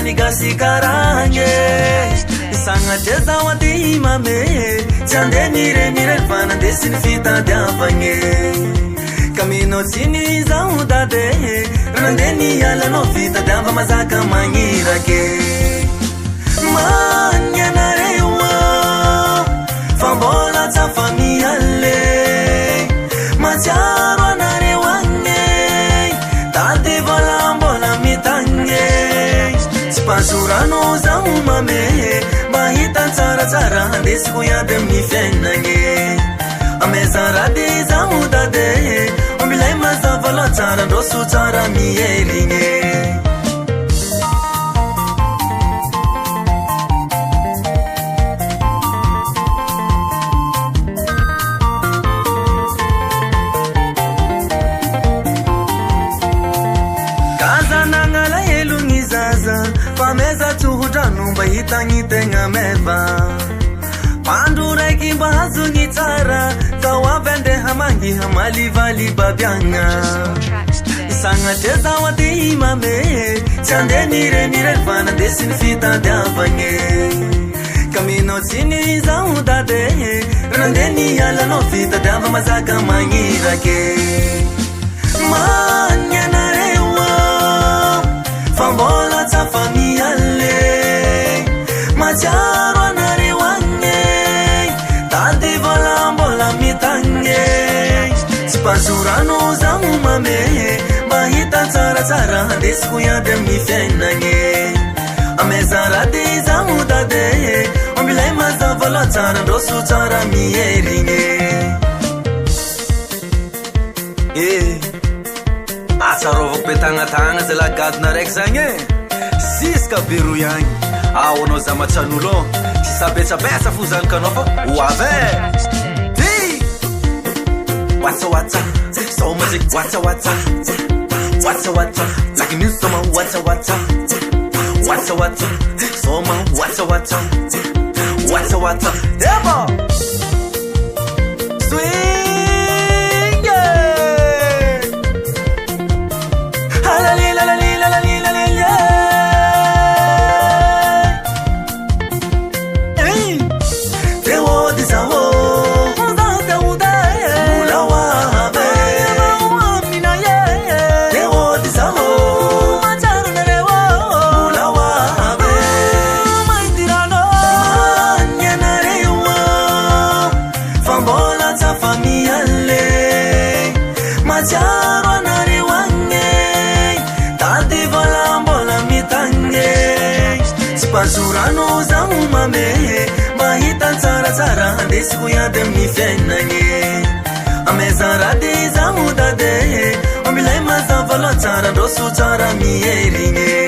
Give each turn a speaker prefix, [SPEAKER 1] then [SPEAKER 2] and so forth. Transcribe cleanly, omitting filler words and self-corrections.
[SPEAKER 1] ni Gasy karange Sangateza wati mame Chande nire fana desini fita diavange Kamino chini za udade Randeni yala no fita diava mazaka mangirake Manya na rewa Fambola za familiale Mahatsiaro na rewange Tati vola mbola mitange Sipasurano za umame Mahita tsara Desi kuyade mifenange Amezarade za udade Umbilai mazavala tsara Dosu tsara mieringe Pameza tuhutanu bahita ngitenga meva Pandura kibahazu ngitara Kawa vende hamangi hamali vali babyanga Sangateza wati imame Chande nire fana desini fita diavange Kamino chini za udade Randeni yala no fita diava mazaka mangirake Manya na rewa Fambola za familiale Mahatsiaro na rewange Tati vola mbola mitange Sipasurano za umame Mahita tsara Desi kuyade mifenange Amezarade za udade Umbilai mazavala tsara Dosu tsara mieringe Asarovako petagna zala gadina raiky zagny Siska bero ihany Ao anao za matsan'olo Sisabetsabetsa fo zany kanao fa hoavy Ty Watsa Sao mazik watsa Like music soma watsa Soma watsa Demo Swing La Mahatsiaro na rewange Tati vola mbola mitange Sipasurano za umame Mahita tsara Desi kuyade mifenange Amezarade za udade Umbilai mazavala tsara Dosu tsara mieringe